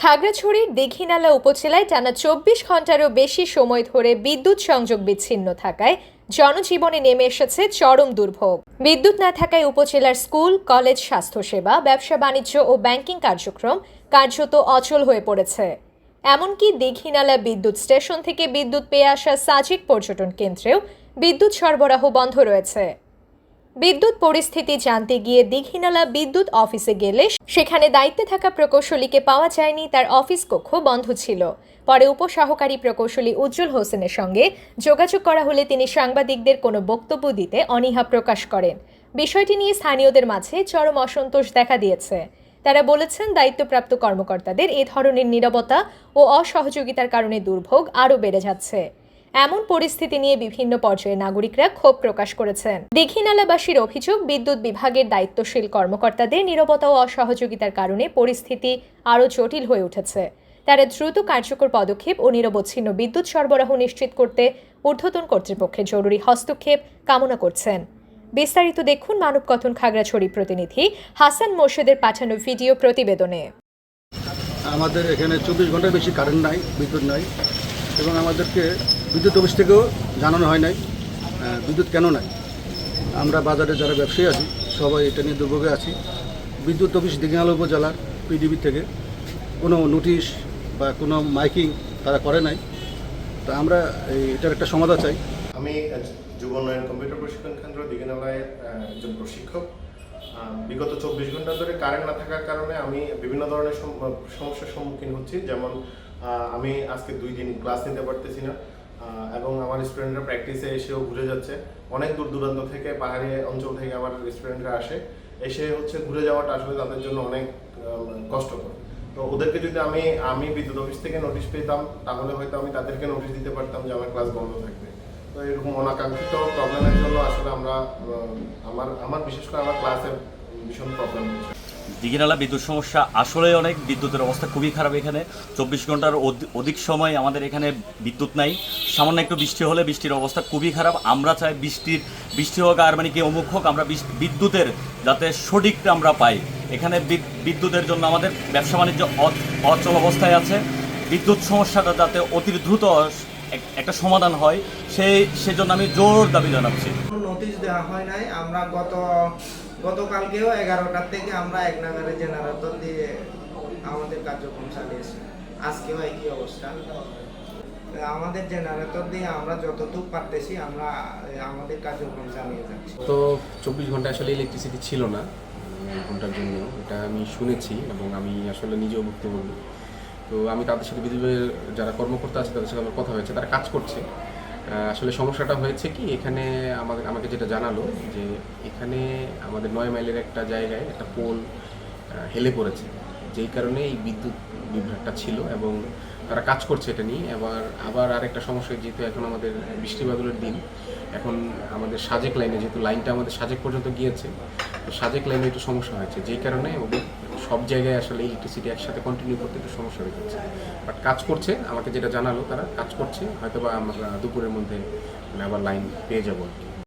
খাগড়াছড়ির দীঘিনালা উপজেলায় টানা ২৪ ঘন্টারও বেশি সময় ধরে বিদ্যুৎ সংযোগ বিচ্ছিন্ন থাকায় জনজীবনে নেমে এসেছে চরম দুর্ভোগ। বিদ্যুৎ না থাকায় উপজেলার স্কুল, কলেজ, স্বাস্থ্যসেবা, ব্যবসা বাণিজ্য ও ব্যাংকিং কার্যক্রম কার্যত অচল হয়ে পড়েছে। এমনকি দীঘিনালা বিদ্যুৎ স্টেশন থেকে বিদ্যুৎ পেয়ে আসা সাজিক পর্যটন কেন্দ্রেও বিদ্যুৎ সরবরাহ বন্ধ রয়েছে। বিদ্যুৎ পরিস্থিতি জানতে গিয়ে দীঘিনালা বিদ্যুৎ অফিসে গেলে সেখানে দায়িত্বে থাকা প্রকৌশলীকে পাওয়া যায়নি, তার অফিস কক্ষ বন্ধ ছিল। পরে উপসহকারী প্রকৌশলী উজ্জ্বল হোসেনের সঙ্গে যোগাযোগ করা হলে তিনি সাংবাদিকদের কোনো বক্তব্য দিতে অনীহা প্রকাশ করেন। বিষয়টি নিয়ে স্থানীয়দের মাঝে চরম অসন্তোষ দেখা দিয়েছে। তারা বলেছেন, দায়িত্বপ্রাপ্ত কর্মকর্তাদের এ ধরনের নীরবতা ও অসহযোগিতার কারণে দুর্ভোগ আরও বেড়ে যাচ্ছে। এমন পরিস্থিতি নিয়ে বিভিন্ন পর্যায়ে নাগরিকরা ক্ষোভ প্রকাশ করেছেন। দীঘিনালাবাসীর অভিযোগ, বিদ্যুৎ বিভাগের দায়িত্বশীল কর্মকর্তাদের নীরবতা ও অসহযোগিতার কারণে পরিস্থিতি আরও জটিল হয়ে উঠেছে। তারা দ্রুত কার্যকর পদক্ষেপ ও নিরবচ্ছিন্ন বিদ্যুৎ সরবরাহ নিশ্চিত করতে ঊর্ধ্বতন কর্তৃপক্ষের জরুরি হস্তক্ষেপ কামনা করছেন। বিস্তারিত দেখুন মানবকথন খাগড়াছড়ি প্রতিনিধি হাসান মোর্শেদের পাঠানো ভিডিও প্রতিবেদনে। আমাদের এখানে 24 ঘন্টার বেশি কারেন্ট নাই, বিদ্যুৎ নাই, এবং আমাদেরকে বিদ্যুৎ অফিস থেকেও জানানো হয় নাই বিদ্যুৎ কেন নাই। আমরা বাজারে যারা ব্যবসায়ী আছি সবাই এটা নিয়ে দুর্ভোগে আছি। বিদ্যুৎ অফিস দীঘিনালা উপজেলার পিডিবি থেকে কোনো নোটিশ বা কোনো মাইকিং তারা করে নাই। তা আমরা এটার একটা সমাধান চাই। আমি যুব উন্নয়ন কম্পিউটার প্রশিক্ষণ কেন্দ্র দীঘিনালায় একজন প্রশিক্ষক। বিগত 24 ঘন্টা ধরে কারেন্ট না থাকার কারণে আমি বিভিন্ন ধরনের সমস্যার সম্মুখীন হচ্ছি। যেমন আমি আজকে 2 দিন ক্লাস নিতে পারতেছি না, এবং আমার স্টুডেন্টরা প্র্যাকটিসে এসেও ঘুরে যাচ্ছে। অনেক দূর দূরান্ত থেকে, পাহাড়ি অঞ্চল থেকে আমার স্টুডেন্টরা এসে ঘুরে যাওয়াটা আসলে তাদের জন্য অনেক কষ্টকর। তো ওদেরকে যদি আমি বিদ্যুৎ অফিস থেকে নোটিশ পেতাম তাহলে হয়তো আমি তাদেরকে নোটিশ দিতে পারতাম যে আমার ক্লাস বন্ধ থাকবে। তো এরকম অনাকাঙ্ক্ষিত প্রবলেমের জন্য আসলে আমার বিশেষ করে আমার ক্লাসের ভীষণ প্রবলেম হচ্ছে। দীঘিনালা বিদ্যুৎ সমস্যা আসলে অনেক। বিদ্যুতের অবস্থা খুবই খারাপ। এখানে 24 ঘন্টার অধিক সময় আমাদের এখানে বিদ্যুৎ নাই। সামান্য একটু বৃষ্টি হলে বৃষ্টির অবস্থা খুবই খারাপ। আমরা চাই বৃষ্টি হোক আর মানে কি অমুক হোক, আমরা বিদ্যুতের যাতে সঠিকটা আমরা পাই। এখানে বিদ্যুতের জন্য আমাদের ব্যবসা বাণিজ্য অচল অবস্থায় আছে। বিদ্যুৎ সমস্যাটা যাতে অতি দ্রুত একটা সমাধান হয় সেজন্য আমি জোর দাবি জানাচ্ছি। নোটিশ দেওয়া হয় নাই। আমরা গতকালকেও 11টার থেকে আমরা এক নাগারে জেনারেটর দিয়ে আমাদের কার্যক্রম চালিয়েছি। আজকেও একই অবস্থা। আমাদের জেনারেটর দিয়ে আমরা যতটুকু পারতেছি আমরা আমাদের কার্যক্রম চালিয়ে যাচ্ছি। তো 24 ঘন্টা আসলে ইলেকট্রিসিটি ছিল না ঘন্টার জন্য, এটা আমি শুনেছি এবং আমি আসলে নিজেও ভুক্তভোগী। তো আমি তাদের সাথে বিদ্যুতের যারা কর্মকর্তা আছে তাদের সাথে আমার কথা হয়েছে, তারা কাজ করছে। আসলে সমস্যাটা হয়েছে কি, এখানে আমাকে যেটা জানালো যে এখানে আমাদের 9 মাইলের একটা জায়গায় একটা পোল হেলে পড়েছে, যেই কারণে এই বিদ্যুৎ বিভ্রাটটা ছিল এবং তারা কাজ করছে এটা নিয়ে। আবার আরেকটা সমস্যা, যেহেতু এখন আমাদের বৃষ্টি বাদলের দিন, এখন আমাদের সাজেক লাইনে, যেহেতু লাইনটা আমাদের সাজেক পর্যন্ত গিয়েছে, তো সাজেক লাইনে একটু সমস্যা হয়েছে, যেই কারণে ওদের সব জায়গায় আসলে ইলেকট্রিসিটি একসাথে কন্টিনিউ করতে একটু সমস্যা হয়ে যাচ্ছে। বাট কাজ করছে, আমাকে যেটা জানালো তারা কাজ করছে, হয়তো বা আমরা দুপুরের মধ্যে আবার লাইন পেয়ে যাবো আর কি।